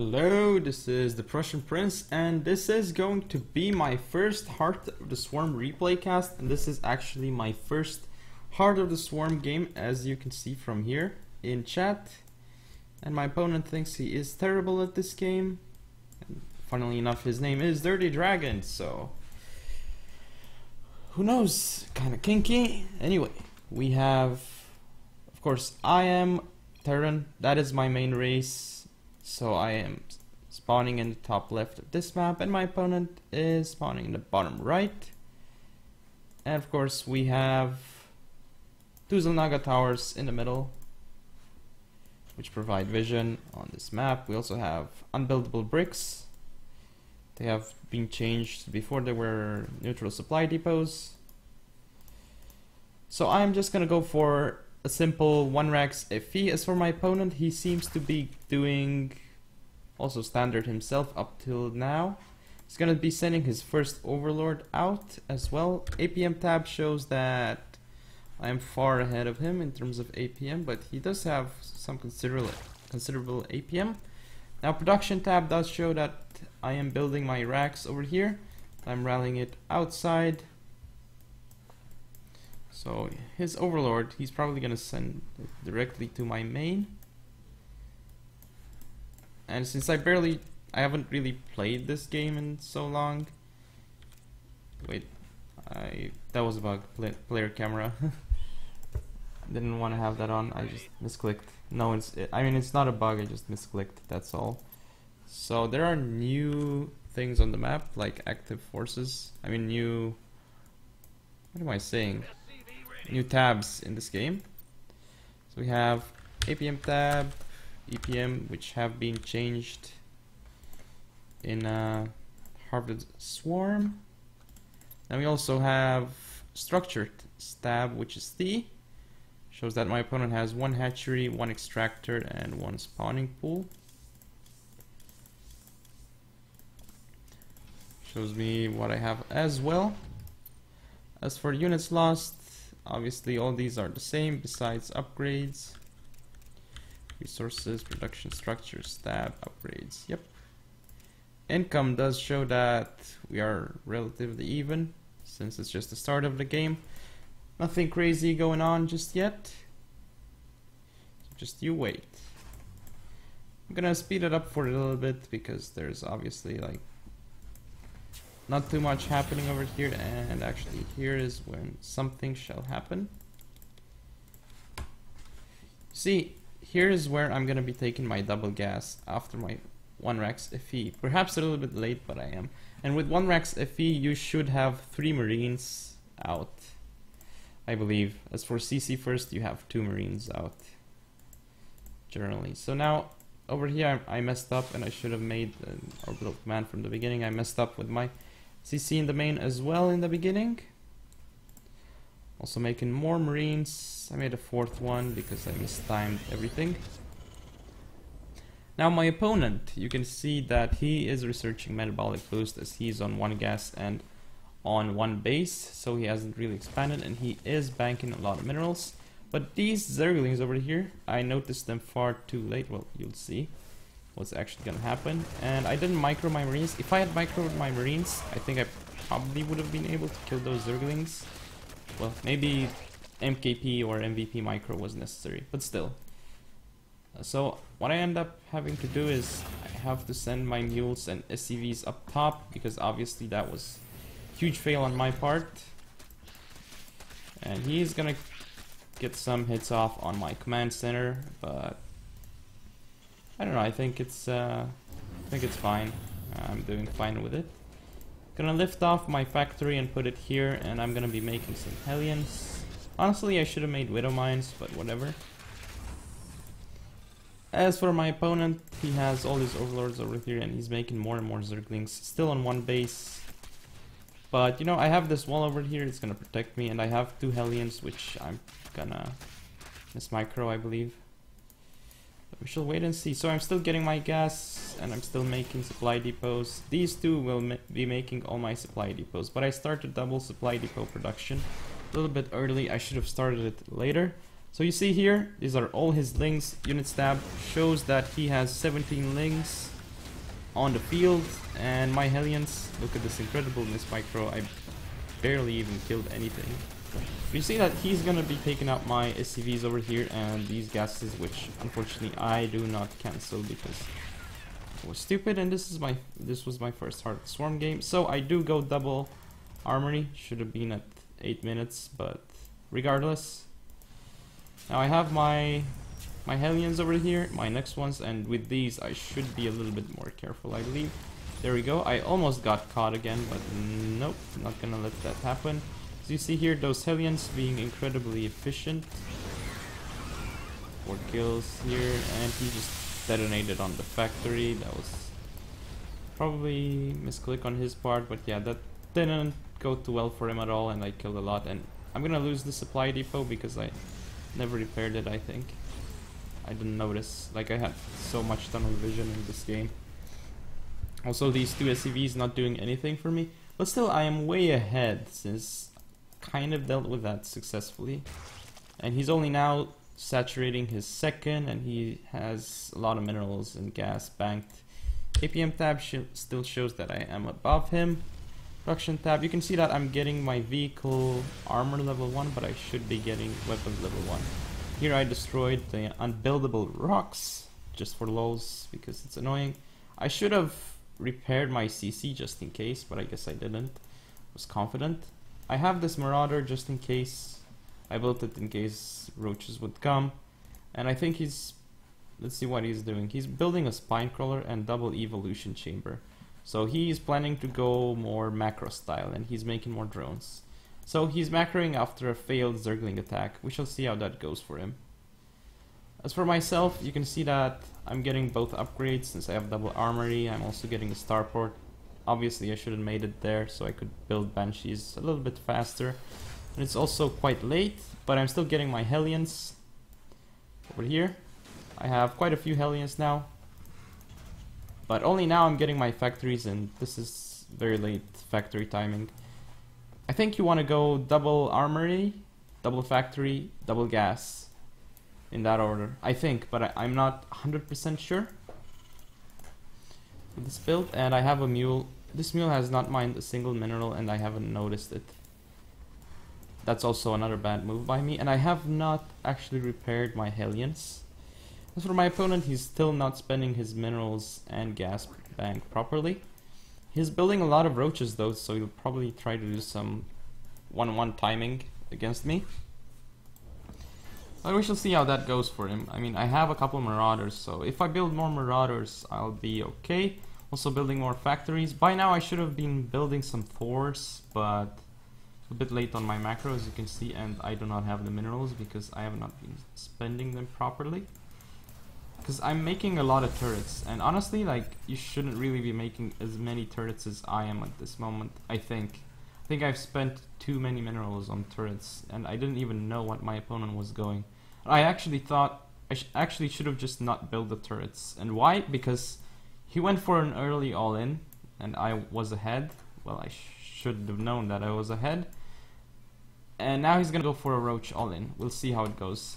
Hello, this is the Prussian Prince, and this is going to be my first Heart of the Swarm replay cast, and this is actually my first Heart of the Swarm game, as you can see from here in chat. And my opponent thinks he is terrible at this game. And funnily enough, his name is Dirty Dragon, so who knows? Kinda kinky. Anyway, we have, of course, I am Terran. That is my main race. So I am spawning in the top left of this map, and my opponent is spawning in the bottom right. And of course we have two Zelnaga towers in the middle, which provide vision on this map. We also have unbuildable bricks. They have been changed. Before they were neutral supply depots. So I'm just gonna go for a simple 1 Rax FE. As for my opponent, he seems to be doing also standard himself up till now. He's gonna be sending his first Overlord out as well. APM tab shows that I am far ahead of him in terms of APM, but he does have some considerable APM. Now production tab does show that I am building my racks over here. I'm rallying it outside. So his Overlord, he's probably gonna send it directly to my main. And since I haven't really played this game in so long. Wait, that was a bug. Player camera. Didn't want to have that on. I just misclicked. No, it's not a bug. I just misclicked. That's all. So there are new things on the map, like active forces. What am I saying? New tabs in this game. So we have APM tab, EPM, which have been changed in Heart of the Swarm. Then we also have structured tab, which is T. Shows that my opponent has 1 hatchery, 1 extractor, and 1 spawning pool. Shows me what I have as well. As for units lost, obviously all these are the same besides upgrades. Resources, production structures, tab, upgrades, yep. Income does show that we are relatively even, since it's just the start of the game. Nothing crazy going on just yet. So just you wait. I'm gonna speed it up for a little bit because there's obviously like not too much happening over here, and actually here is when something shall happen. See, here is where I'm gonna be taking my double gas after my 1 Rax FE. Perhaps a little bit late, but I am. And with 1 Rax FE, you should have 3 Marines out, I believe. As for CC first, you have 2 Marines out, generally. So now, over here, I messed up, and I should have made an orbital command from the beginning. I messed up with my CC in the main as well in the beginning. Also making more Marines. I made a 4th one because I mistimed everything. Now my opponent, you can see that he is researching metabolic boost as he's on 1 gas and on 1 base, so he hasn't really expanded, and he is banking a lot of minerals. But these Zerglings over here, I noticed them far too late. Well, you'll see what's actually gonna happen. And I didn't micro my Marines. If I had microed my Marines, I think I probably would have been able to kill those Zerglings. Well, maybe MKP or MVP micro was necessary, but still. So what I end up having to do is I have to send my mules and SCVs up top, because obviously that was a huge fail on my part. And he's gonna get some hits off on my command center, but I don't know, I think it's fine. I'm doing fine with it. Gonna lift off my factory and put it here, and I'm gonna be making some Hellions. Honestly, I should have made Widow Mines, but whatever. As for my opponent, he has all his Overlords over here, and he's making more and more Zerglings, still on 1 base. But, you know, I have this wall over here, it's gonna protect me, and I have 2 Hellions, which I'm gonna miss micro, I believe. But we shall wait and see. So I'm still getting my gas, and I'm still making supply depots. These 2 will be making all my supply depots, but I started double supply depot production a little bit early. I should have started it later. So you see here, these are all his lings. Units tab shows that he has 17 lings. on the field, and my Hellions, look at this incredible miss micro. I barely even killed anything. You see that he's gonna be taking out my SCVs over here and these gases, which unfortunately I do not cancel because it was stupid, and this was my first Heart Swarm game. So I do go double armory, should have been at 8 minutes, but regardless. Now I have my Hellions over here, my next ones, and with these I should be a little bit more careful, I believe. There we go. I almost got caught again, but nope, not gonna let that happen. So you see here those Hellions being incredibly efficient. 4 kills here, and he just detonated on the factory. That was probably misclick on his part, but yeah, that didn't go too well for him at all, and I killed a lot. And I'm gonna lose the supply depot because I never repaired it, I think. I didn't notice, like I had so much tunnel vision in this game. Also, these 2 SCVs not doing anything for me, but still I am way ahead since kind of dealt with that successfully. And he's only now saturating his second, and he has a lot of minerals and gas banked. APM tab still shows that I am above him. Production tab, you can see that I'm getting my vehicle armor level 1, but I should be getting weapons level 1. Here I destroyed the unbuildable rocks, just for lols, because it's annoying. I should have repaired my CC just in case, but I guess I didn't. I was confident. I have this Marauder just in case. I built it in case roaches would come. And I think he's... let's see what he's doing. He's building a spine crawler and double evolution chamber. So he's planning to go more macro style, and he's making more drones. So he's macroing after a failed Zergling attack. We shall see how that goes for him. As for myself, you can see that I'm getting both upgrades since I have double armory. I'm also getting a starport. Obviously I should have made it there so I could build Banshees a little bit faster. And it's also quite late, but I'm still getting my Hellions over here. I have quite a few Hellions now. But only now I'm getting my factories, and this is very late factory timing. I think you want to go double armory, double factory, double gas. In that order, I think, but I'm not 100% sure with this build. And I have a mule. This mule has not mined a single mineral, and I haven't noticed it. That's also another bad move by me. And I have not actually repaired my Hellions. As for my opponent, he's still not spending his minerals and gas bank properly. He's building a lot of roaches though, so he'll probably try to do some 1-1 timing against me. But we shall see how that goes for him. I mean, I have a couple Marauders, so if I build more Marauders, I'll be okay. Also building more factories. By now I should have been building some Thors, but a bit late on my macro, as you can see, and I do not have the minerals because I have not been spending them properly. Because I'm making a lot of turrets, and honestly, like, you shouldn't really be making as many turrets as I am at this moment, I think. I think I've spent too many minerals on turrets, and I didn't even know what my opponent was going. I actually thought I actually should have just not built the turrets. And why? Because he went for an early all-in, and I was ahead. Well, I should have known that I was ahead. And now he's gonna go for a roach all-in. We'll see how it goes,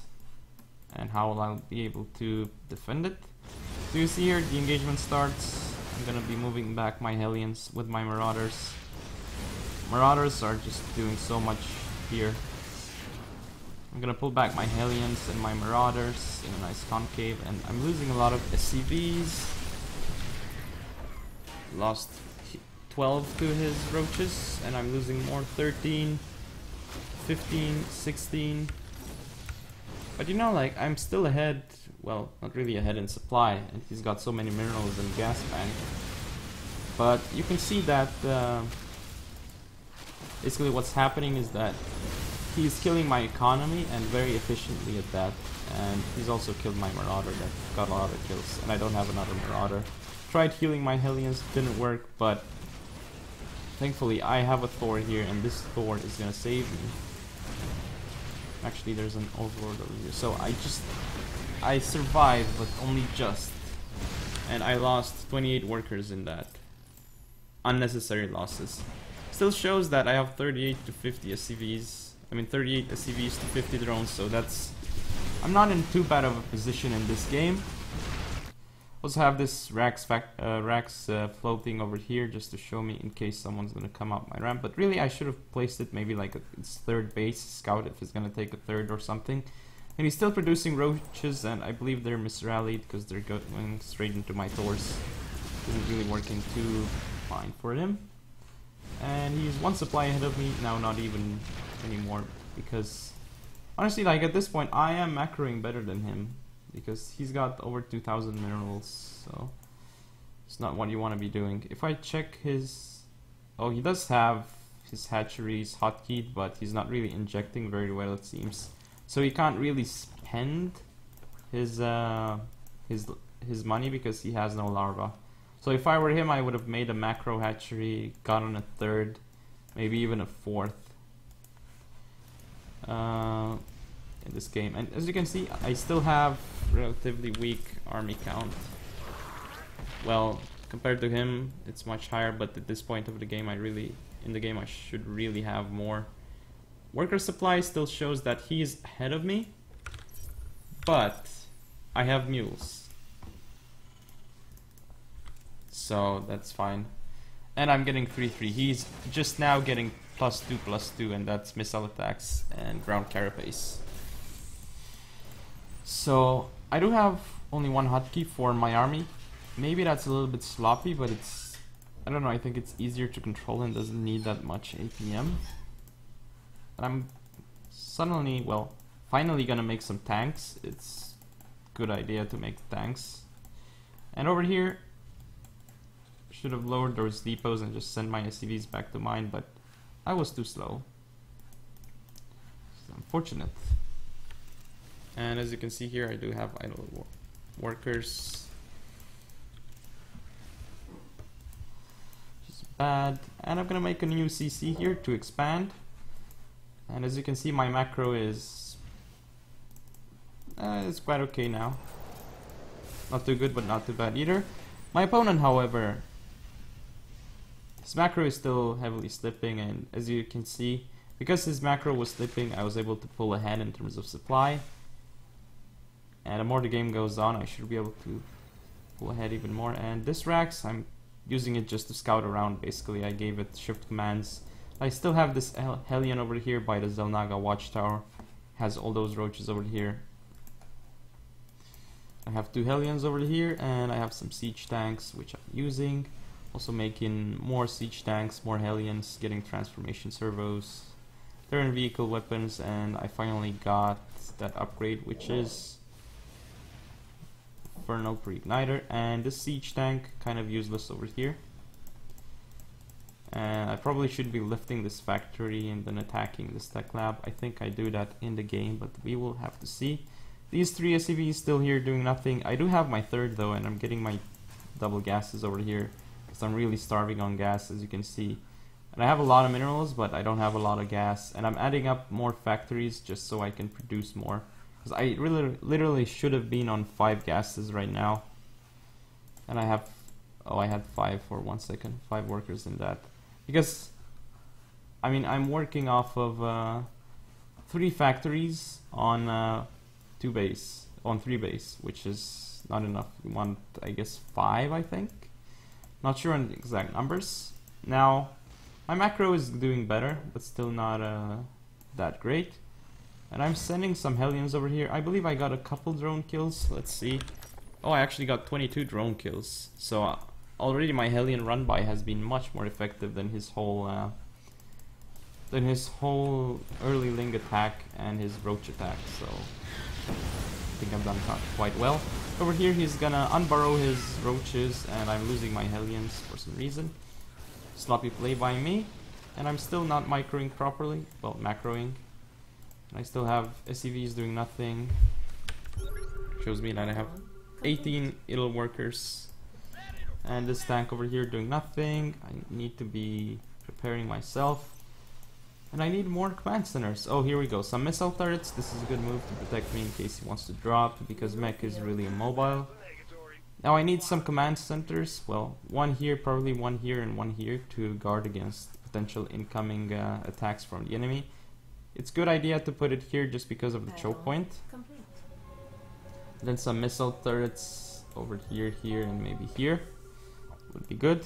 and how I'll be able to defend it. So you see here, the engagement starts. I'm gonna be moving back my Hellions with my Marauders. Marauders are just doing so much here. I'm gonna pull back my Hellions and my Marauders in a nice concave, and I'm losing a lot of SCVs. Lost 12 to his roaches, and I'm losing more, 13, 15, 16. But you know, like, I'm still ahead, well, not really ahead in supply, and he's got so many minerals and gas bank. But you can see that basically what's happening is that he's killing my economy, and very efficiently at that. And he's also killed my Marauder that got a lot of kills, and I don't have another Marauder. Tried healing my Hellions, didn't work, but thankfully I have a Thor here, and this Thor is gonna save me. Actually, there's an Overlord over here, so I survived, but only just. And I lost 28 workers in that. Unnecessary losses. Still shows that I have 38 to 50 SCVs. I mean 38 SCVs to 50 drones, so that's... I'm not in too bad of a position in this game. Also have this racks floating over here just to show me in case someone's gonna come up my ramp. But really, I should have placed it maybe like its third base scout if it's gonna take a third or something. And he's still producing roaches, and I believe they're misrallied because they're going straight into my Thors. Isn't really working too fine for him. And he's one supply ahead of me now, not even anymore, because honestly, like at this point, I am macroing better than him. Because he's got over 2,000 minerals, so it's not what you want to be doing. If I check his... Oh, he does have his hatcheries hotkeyed, but he's not really injecting very well, it seems. So he can't really spend his money because he has no larva. So if I were him, I would have made a macro hatchery, gotten a third, maybe even a fourth. In this game, and as you can see, I still have relatively weak army count. Well, compared to him, it's much higher, but at this point of the game, I should really have more. Worker supply still shows that he is ahead of me, but I have mules, so that's fine. And I'm getting 3-3. He's just now getting +2/+2, and that's missile attacks and ground carapace. So I do have only one hotkey for my army. Maybe that's a little bit sloppy, but it's, I don't know, I think it's easier to control and doesn't need that much APM. And I'm suddenly, well, finally gonna make some tanks. It's a good idea to make tanks. And over here, should have lowered those depots and just sent my SCVs back to mine, but I was too slow. It's unfortunate. And as you can see here, I do have idle workers. Which is bad. And I'm gonna make a new CC here to expand. And as you can see, my macro is it's quite okay now. Not too good, but not too bad either. My opponent, however, his macro is still heavily slipping, and as you can see, because his macro was slipping, I was able to pull ahead in terms of supply. And the more the game goes on, I should be able to pull ahead even more. And this racks, I'm using it just to scout around, basically. I gave it shift commands. I still have this Hellion over here by the Zelnaga watchtower. Has all those roaches over here. I have 2 Hellions over here, and I have some siege tanks, which I'm using. Also making more siege tanks, more Hellions, getting transformation servos. They're in vehicle weapons, and I finally got that upgrade, which is Inferno Pre-Igniter, and this siege tank kind of useless over here. And I probably should be lifting this factory and then attacking this tech lab. I think I do that in the game, but we will have to see. These 3 SCVs still here doing nothing. I do have my third though, and I'm getting my double gases over here because I'm really starving on gas, as you can see. And I have a lot of minerals, but I don't have a lot of gas. And I'm adding up more factories just so I can produce more. Because I literally should have been on 5 gases right now. And I have, oh, I had 5 for 1 second, 5 workers in that. Because, I mean, I'm working off of 3 factories on 3 base, which is not enough. We want, I guess, 5, I think. Not sure on the exact numbers. Now, my macro is doing better, but still not that great. And I'm sending some Hellions over here. I believe I got a couple drone kills. Let's see. Oh, I actually got 22 drone kills. So already my Hellion run by has been much more effective than his whole early Ling attack and his Roach attack. So I think I've done quite well. Over here he's gonna unburrow his Roaches, and I'm losing my Hellions for some reason. Sloppy play by me, and I'm still not microing properly. Well, macroing. I still have SCVs doing nothing. Shows me that I have 18 idle workers. And this tank over here doing nothing. I need to be preparing myself. And I need more command centers. Oh, here we go. Some missile turrets. This is a good move to protect me in case he wants to drop, because mech is really immobile. Now I need some command centers. Well, 1 here, probably 1 here and 1 here to guard against potential incoming attacks from the enemy. It's a good idea to put it here just because of the choke point. Then some missile turrets over here, here, and maybe here would be good.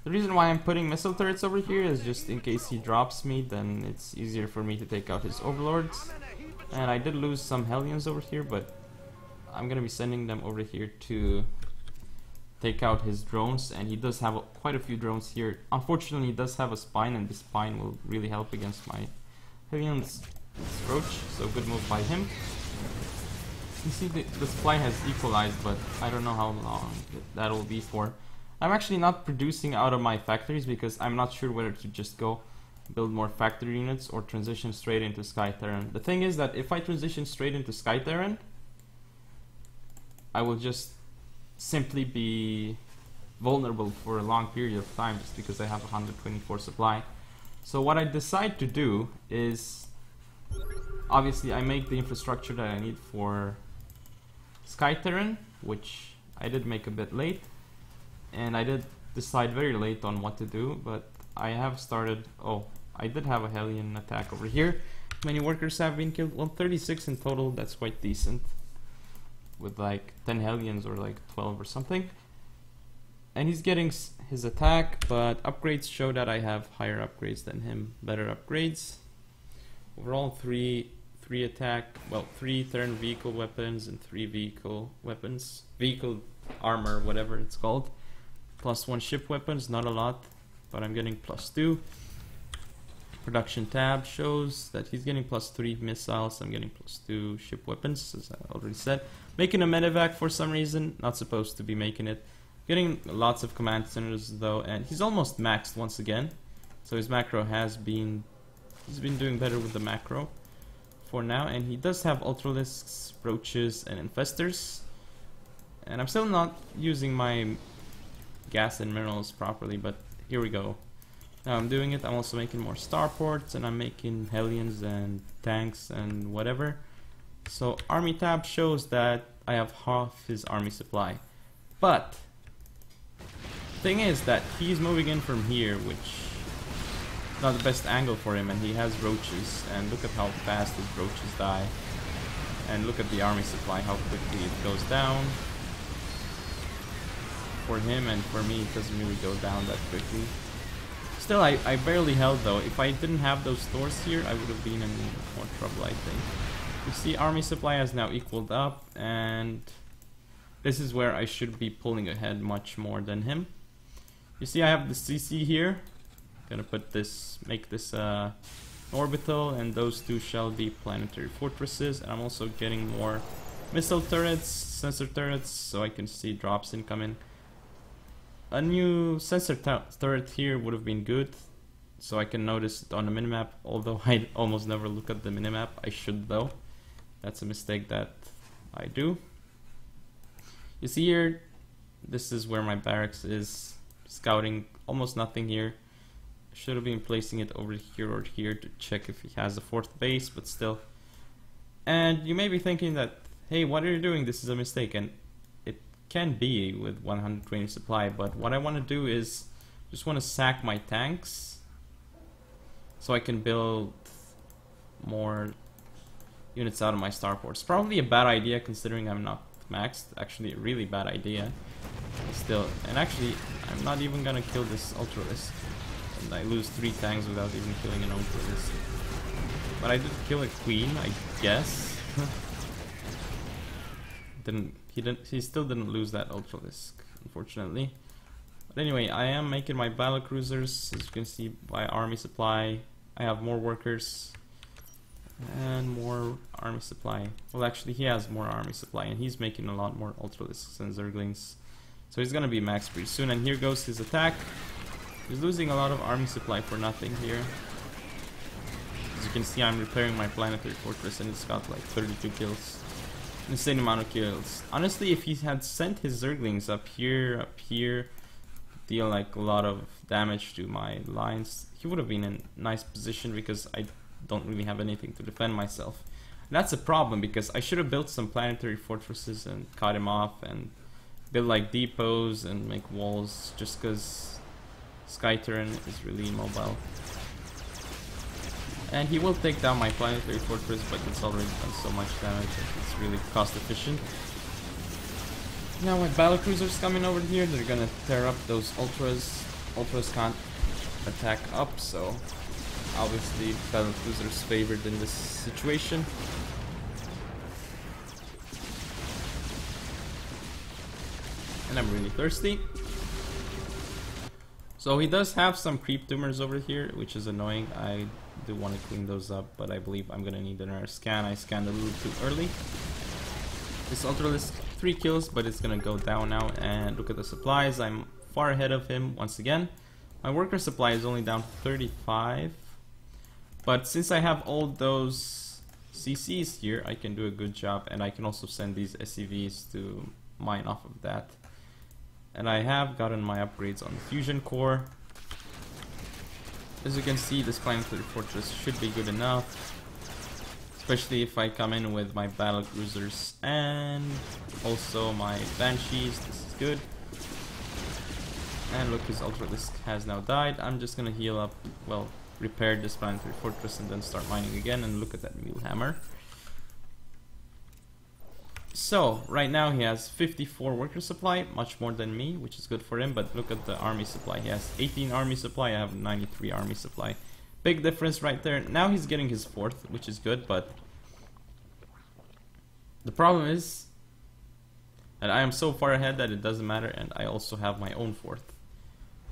The reason why I'm putting missile turrets over here is just in case he drops me, then it's easier for me to take out his overlords. And I did lose some Hellions over here, but I'm gonna be sending them over here to take out his drones, and he does have quite a few drones here. Unfortunately, he does have a spine, and this spine will really help against my Hellions approach, so good move by him. You see the supply has equalized, but I don't know how long that'll be for. I'm actually not producing out of my factories because I'm not sure whether to just go build more factory units or transition straight into Sky Terran. The thing is that if I transition straight into Sky Terran, I will just simply be vulnerable for a long period of time just because I have 124 supply. So what I decide to do is, obviously I make the infrastructure that I need for Sky Terran, which I did make a bit late, and I did decide very late on what to do, but I have started. Oh, I did have a Hellion attack over here. Many workers have been killed. 136 in total, that's quite decent, with like 10 Hellions or like 12 or something. And he's getting his attack, but upgrades show that I have higher upgrades than him, better upgrades. Overall, three attack, well, 3 Terran vehicle weapons and 3 vehicle weapons, vehicle armor, whatever it's called. +1 ship weapons, not a lot, but I'm getting +2. Production tab shows that he's getting +3 missiles, I'm getting +2 ship weapons, as I already said. Making a medevac for some reason, not supposed to be making it. Getting lots of command centers though, and he's almost maxed once again. So his macro has been, he's been doing better with the macro for now, and he does have ultralisks, brooches, and infestors. And I'm still not using my gas and minerals properly, but here we go. Now I'm doing it. I'm also making more starports, and I'm making Hellions and tanks and whatever. So army tab shows that I have half his army supply. But thing is that he's moving in from here, which is not the best angle for him, and he has roaches, and look at how fast his roaches die. And look at the army supply, how quickly it goes down. For him, and for me it doesn't really go down that quickly. Still, I barely held though. If I didn't have those stores here, I would have been in more trouble, I think. You see, army supply has now equaled up, and this is where I should be pulling ahead much more than him. You see, I have the CC here. Gonna put this, make this orbital, and those two shall be planetary fortresses. And I'm also getting more missile turrets, sensor turrets, so I can see drops incoming. A new sensor turret here would have been good, so I can notice it on the minimap, although I almost never look at the minimap. I should though. That's a mistake that I do. You see here, this is where my barracks is. Scouting, almost nothing here. Should have been placing it over here or here to check if he has a 4th base, but still. And you may be thinking that, hey, what are you doing? This is a mistake, and it can be with 120 supply, but what I want to do is just want to sack my tanks so I can build more units out of my starports. Probably a bad idea considering I'm not maxed. Actually, a really bad idea. Still, and actually, I'm not even gonna kill this ultralisk. And I lose 3 tanks without even killing an ultralisk. But I did kill a queen, I guess. He still didn't lose that ultralisk, unfortunately. But anyway, I am making my battle cruisers. As you can see by army supply, I have more workers and more army supply. Well, actually, he has more army supply, and he's making a lot more ultralisks and zerglings. So he's gonna be maxed pretty soon. And here goes his attack. He's losing a lot of army supply for nothing here. As you can see, I'm repairing my planetary fortress, and it's got like 32 kills. Insane amount of kills. Honestly, if he had sent his zerglings up here, deal like a lot of damage to my lines, he would have been in a nice position because I don't really have anything to defend myself. And that's a problem because I should have built some planetary fortresses and cut him off and build like depots and make walls, just because Sky Terran is really immobile. And he will take down my planetary fortress, but it's already done so much damage that it's really cost efficient. Now my battlecruisers coming over here, they're gonna tear up those ultras. Ultras can't attack up, so obviously battlecruisers favored in this situation. And I'm really thirsty. So he does have some creep tumors over here, which is annoying. I do want to clean those up, but I believe I'm gonna need another scan. I scanned a little too early. This Ultralisk 3 kills, but it's gonna go down now. And look at the supplies. I'm far ahead of him once again. My worker supply is only down to 35. But since I have all those CCs here, I can do a good job, and I can also send these SCVs to mine off of that. And I have gotten my upgrades on the fusion core. As you can see, this planetary fortress should be good enough, especially if I come in with my battle cruisers and also my banshees. This is good. And look, his Ultralisk has now died. I'm just gonna heal up, well, repair this planetary fortress and then start mining again. And look at that wheel hammer. So, right now he has 54 worker supply, much more than me, which is good for him, but look at the army supply. He has 18 army supply, I have 93 army supply. Big difference right there. Now he's getting his 4th, which is good, but the problem is that I am so far ahead that it doesn't matter, and I also have my own 4th.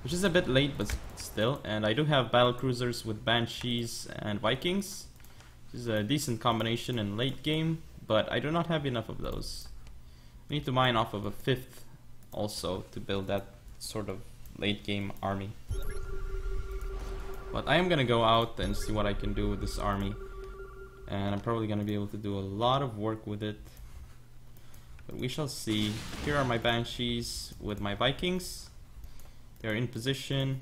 Which is a bit late, but still. And I do have battle cruisers with banshees and Vikings. This is a decent combination in late game, but I do not have enough of those. I need to mine off of a 5th also to build that sort of late game army. But I am gonna go out and see what I can do with this army, and I'm probably gonna be able to do a lot of work with it, but we shall see. Here are my banshees with my Vikings. They're in position.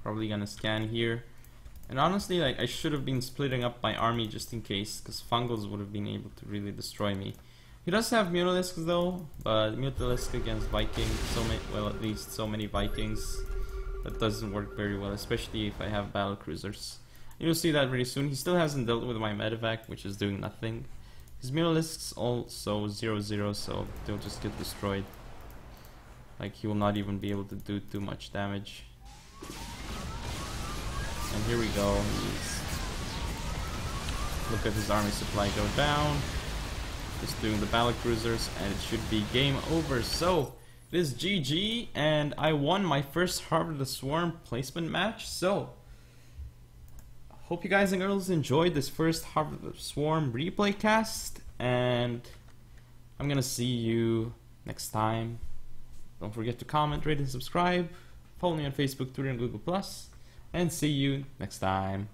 Probably gonna scan here. And honestly, like, I should have been splitting up my army just in case, because Fungals would have been able to really destroy me. He does have Mutalisks though, but Mutalisk against Vikings, well, at least so many Vikings, that doesn't work very well, especially if I have battle cruisers. You'll see that very soon. He still hasn't dealt with my medevac, which is doing nothing. His Mutalisks also 0-0, so they'll just get destroyed. Like, he will not even be able to do too much damage. And here we go. Look at his army supply go down. Just doing the battle cruisers, and it should be game over. So it is GG, and I won my first Harvest of the Swarm placement match. So hope you guys and girls enjoyed this first Harvest of the Swarm replay cast, and I'm gonna see you next time. Don't forget to comment, rate, and subscribe. Follow me on Facebook, Twitter, and Google+. And see you next time.